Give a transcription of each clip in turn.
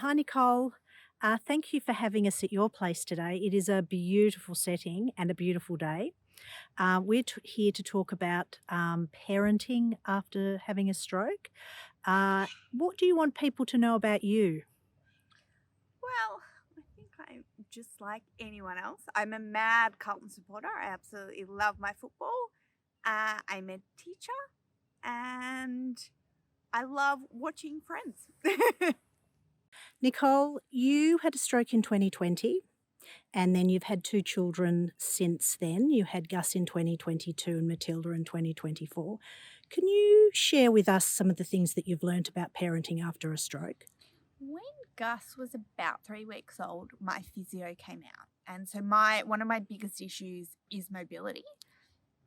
Hi, Nicole. Thank you for having us at your place today. It is a beautiful setting and a beautiful day. We're here to talk about parenting after having a stroke. What do you want people to know about you? Well, I think I'm just like anyone else. I'm a mad Carlton supporter. I absolutely love my football. I'm a teacher and I love watching Friends. Nicole, you had a stroke in 2020 and then you've had two children since then. You had Gus in 2022 and Matilda in 2024. Can you share with us some of the things that you've learnt about parenting after a stroke? When Gus was about 3 weeks old, my physio came out. And so one of my biggest issues is mobility.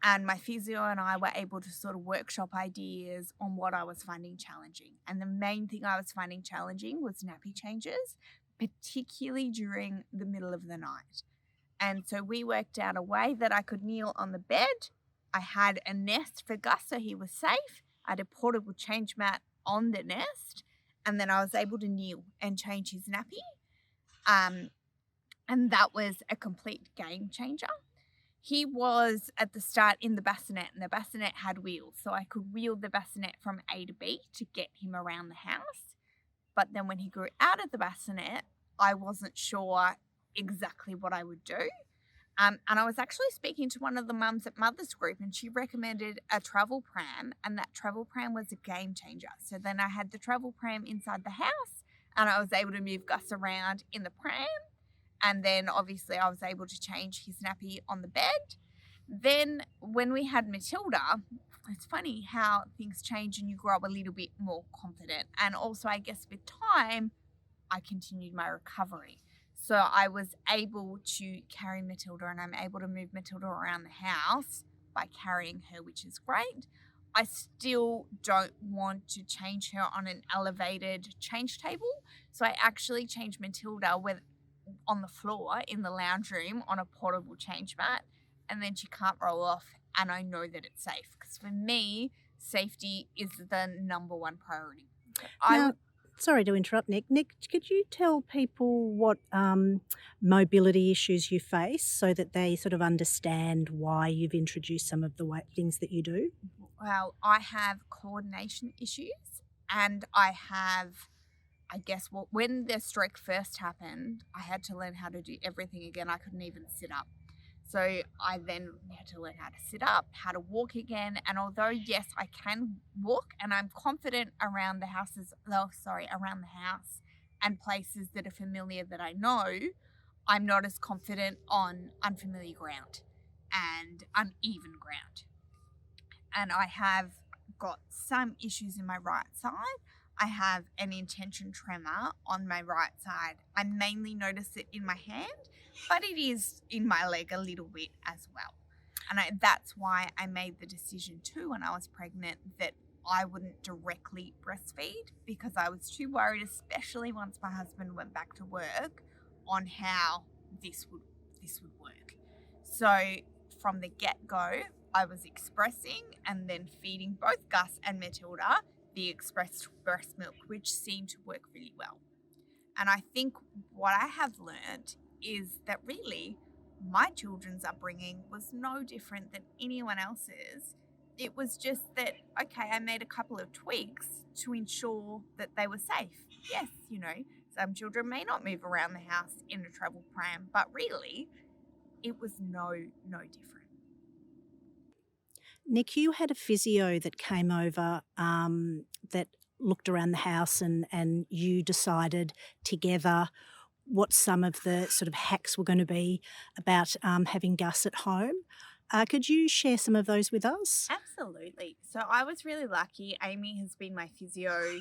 And my physio and I were able to sort of workshop ideas on what I was finding challenging. And the main thing I was finding challenging was nappy changes, particularly during the middle of the night. And so we worked out a way that I could kneel on the bed. I had a nest for Gus so he was safe. I had a portable change mat on the nest. And then I was able to kneel and change his nappy. And that was a complete game changer. He was at the start in the bassinet, and the bassinet had wheels, so I could wheel the bassinet from A to B to get him around the house. But then when he grew out of the bassinet, I wasn't sure exactly what I would do. And I was actually speaking to one of the mums at Mother's Group, and she recommended a travel pram, and that travel pram was a game changer. So then I had the travel pram inside the house, and I was able to move Gus around in the pram. And then obviously I was able to change his nappy on the bed. Then when we had Matilda, it's funny how things change and you grow a little bit more confident. And also, I guess with time, I continued my recovery. So I was able to carry Matilda, and I'm able to move Matilda around the house by carrying her, which is great. I still don't want to change her on an elevated change table. So I actually changed Matilda on the floor in the lounge room on a portable change mat, and then she can't roll off, and I know that it's safe, because for me safety is the number one priority. I Now, would sorry to interrupt, Nick. Nick, could you tell people what mobility issues you face so that they sort of understand why you've introduced some of the things that you do? Well, I have coordination issues, and I guess when the stroke first happened, I had to learn how to do everything again. I couldn't even sit up. So I then had to learn how to sit up, how to walk again. And although, yes, I can walk and I'm confident around around the house and places that are familiar that I know, I'm not as confident on unfamiliar ground and uneven ground. And I have got some issues in my right side. I have an intention tremor on my right side. I mainly notice it in my hand, but it is in my leg a little bit as well. And that's why I made the decision too when I was pregnant that I wouldn't directly breastfeed, because I was too worried, especially once my husband went back to work, on how this would work. So from the get-go, I was expressing and then feeding both Gus and Matilda the expressed breast milk, which seemed to work really well. And I think what I have learned is that really my children's upbringing was no different than anyone else's. It was just that, okay, I made a couple of tweaks to ensure that they were safe. Yes, some children may not move around the house in a travel pram, but really it was no different. Nick, you had a physio that came over that looked around the house and you decided together what some of the sort of hacks were going to be about having Gus at home. Could you share some of those with us? Absolutely. So I was really lucky. Amy has been my physio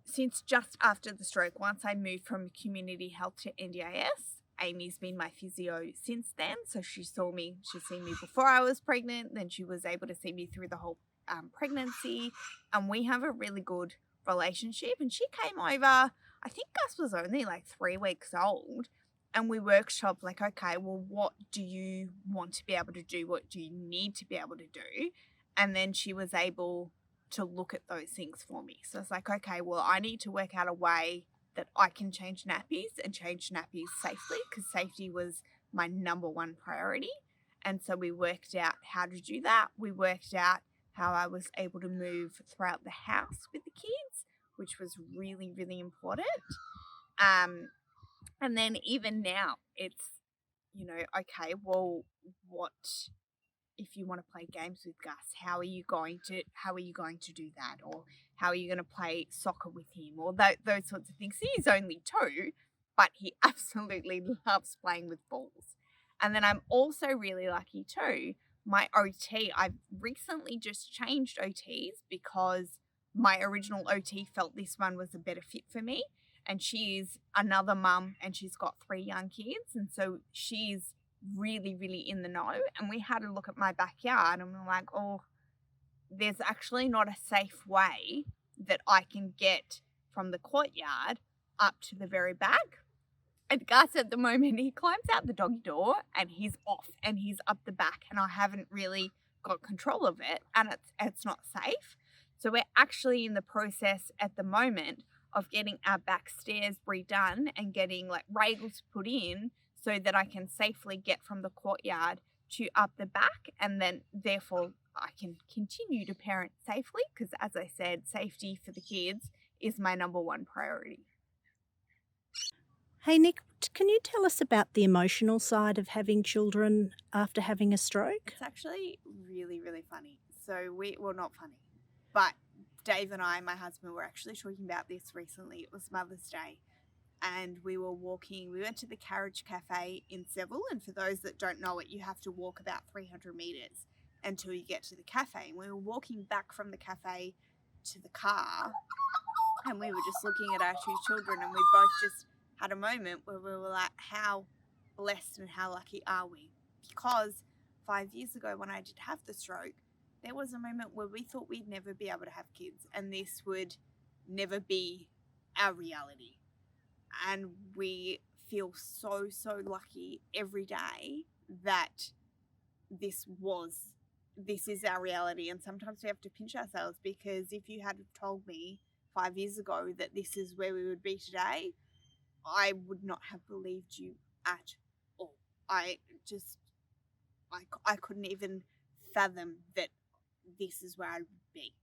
since just after the stroke. Once I moved from community health to NDIS, Amy's been my physio since then. So she's seen me before I was pregnant. Then she was able to see me through the whole pregnancy. And we have a really good relationship. And she came over, I think Gus was only like 3 weeks old. And we workshopped like, okay, well, what do you want to be able to do? What do you need to be able to do? And then she was able to look at those things for me. So it's like, okay, well, I need to work out a way that I can change nappies and change nappies safely, because safety was my number one priority. And so we worked out how to do that. We worked out how I was able to move throughout the house with the kids, which was really, really important. And then even now, it's, okay, well, what if you want to play games with Gus? How are you going to do that? Or how are you going to play soccer with him? Or those sorts of things. He's only 2, but he absolutely loves playing with balls. And then I'm also really lucky too. My OT, I've recently just changed OTs because my original OT felt this one was a better fit for me. And she's another mum and she's got 3 young kids. And so she's really, really in the know. And we had a look at my backyard and we're like, oh, there's actually not a safe way that I can get from the courtyard up to the very back. And Gus at the moment, he climbs out the doggy door and he's off and he's up the back, and I haven't really got control of it, and it's not safe. So we're actually in the process at the moment of getting our back stairs redone and getting like rails put in so that I can safely get from the courtyard to up the back, and then therefore I can continue to parent safely, because as I said, safety for the kids is my number one priority. Hey, Nick, can you tell us about the emotional side of having children after having a stroke? It's actually really, really funny. So well, not funny, but Dave and I, my husband, were actually talking about this recently. It was Mother's Day, and we were walking. We went to the Carriage Cafe in Seville, and for those that don't know it, you have to walk about 300 metres until you get to the cafe. And we were walking back from the cafe to the car, and we were just looking at our 2 children, and we both just had a moment where we were like, how blessed and how lucky are we? Because 5 years ago when I did have the stroke, there was a moment where we thought we'd never be able to have kids and this would never be our reality. And we feel so, so lucky every day that this is our reality. And sometimes we have to pinch ourselves, because if you had told me 5 years ago that this is where we would be today, I would not have believed you at all. I couldn't even fathom that this is where I would be.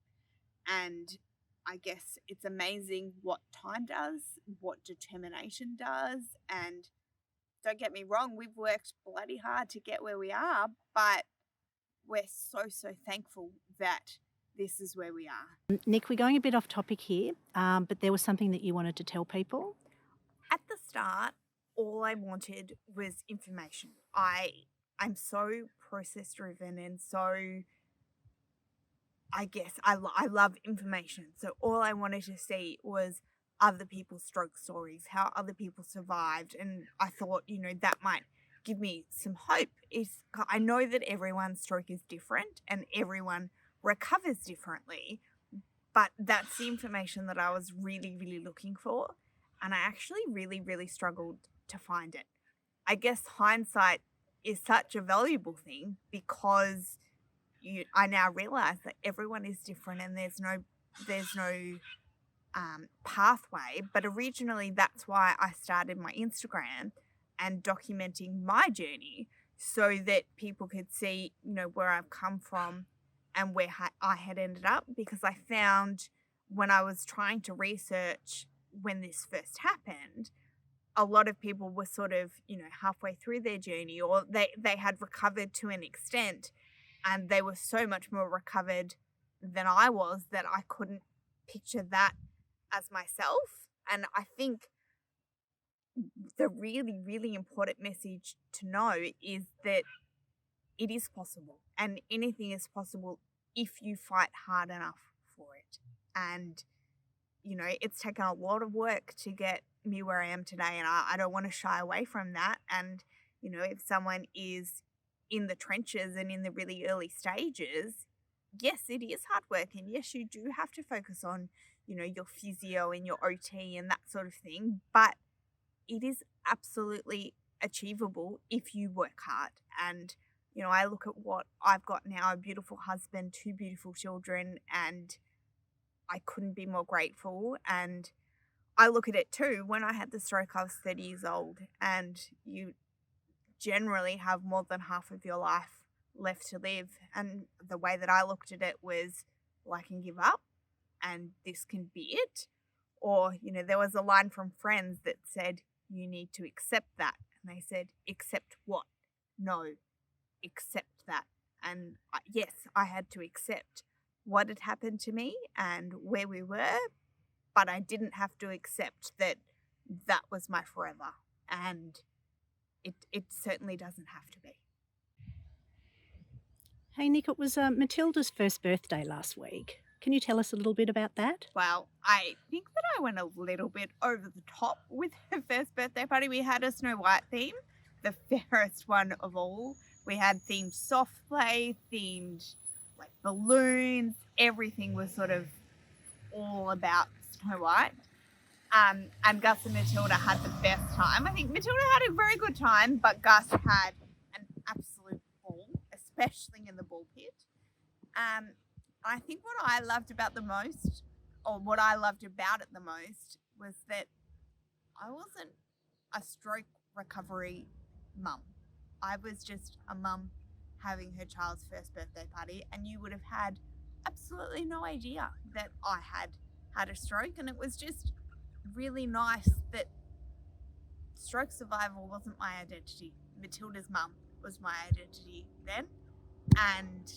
And I guess it's amazing what time does, what determination does. And don't get me wrong, we've worked bloody hard to get where we are, but we're so, so thankful that this is where we are. Nick, we're going a bit off topic here, but there was something that you wanted to tell people. At the start, all I wanted was information. I'm so process driven, and so I guess I love information. So all I wanted to see was other people's stroke stories, how other people survived, and I thought, that might give me some hope. I know that everyone's stroke is different and everyone recovers differently, but that's the information that I was really, really looking for. And I actually really, really struggled to find it. I guess hindsight is such a valuable thing, because I now realize that everyone is different and there's no pathway. But originally, that's why I started my Instagram and documenting my journey, so that people could see, where I've come from and where I had ended up. Because I found when I was trying to research when this first happened, a lot of people were sort of, halfway through their journey, or they had recovered to an extent, and they were so much more recovered than I was that I couldn't picture that as myself. And I think the really, really important message to know is that it is possible, and anything is possible if you fight hard enough for it. And it's taken a lot of work to get me where I am today, and I don't want to shy away from that. And, if someone is in the trenches and in the really early stages, yes, it is hard work. And yes, you do have to focus on, your physio and your OT and that sort of thing. But it is absolutely achievable if you work hard. And, I look at what I've got now, a beautiful husband, 2 beautiful children, and I couldn't be more grateful. And I look at it too. When I had the stroke, I was 30 years old, and you generally have more than half of your life left to live. And the way that I looked at it was, well, I can give up and this can be it. Or, there was a line from Friends that said, you need to accept that. And they said, accept what? No, accept that. And yes, I had to accept what had happened to me and where we were, but I didn't have to accept that that was my forever. And it certainly doesn't have to be. Hey, Nick, it was Matilda's first birthday last week. Can you tell us a little bit about that? Well, I think that I went a little bit over the top with her first birthday party. We had a Snow White theme, the fairest one of all. We had themed soft play, themed like balloons. Everything was sort of all about Snow White. And Gus and Matilda had the best time. I think Matilda had a very good time, but Gus had an absolute ball, especially in the ball pit. I think what I loved about it the most, was that I wasn't a stroke recovery mum. I was just a mum having her child's first birthday party, and you would have had absolutely no idea that I had a stroke. And it was just really nice that stroke survival wasn't my identity. Matilda's mum was my identity then, and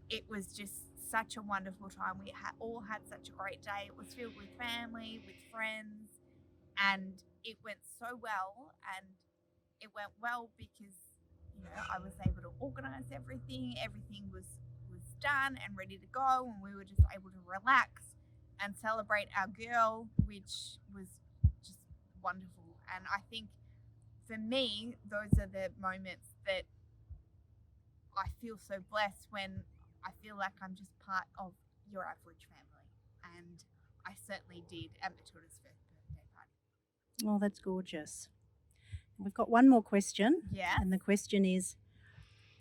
it was just such a wonderful time. We all had such a great day. It was filled with family, with friends, and it went so well. And it went well because I was able to organise everything. Everything was done and ready to go, and we were just able to relax and celebrate our girl, which was just wonderful. And I think for me, those are the moments that I feel so blessed, when I feel like I'm just part of your average family. And I certainly did at Matilda's first birthday party. Oh, that's gorgeous. We've got one more question. Yeah. And the question is,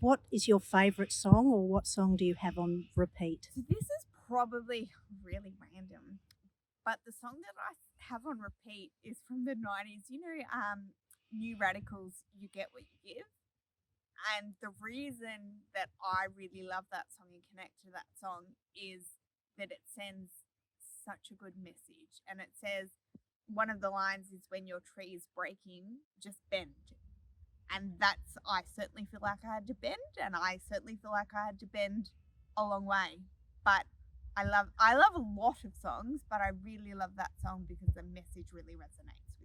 what is your favourite song, or what song do you have on repeat? So this is probably really random, but the song that I have on repeat is from the 90s. New Radicals, You Get What You Give. And the reason that I really love that song and connect to that song is that it sends such a good message. And it says, one of the lines is, when your tree is breaking, just bend. And I certainly feel like I had to bend, and I certainly feel like I had to bend a long way. But I love a lot of songs, but I really love that song because the message really resonates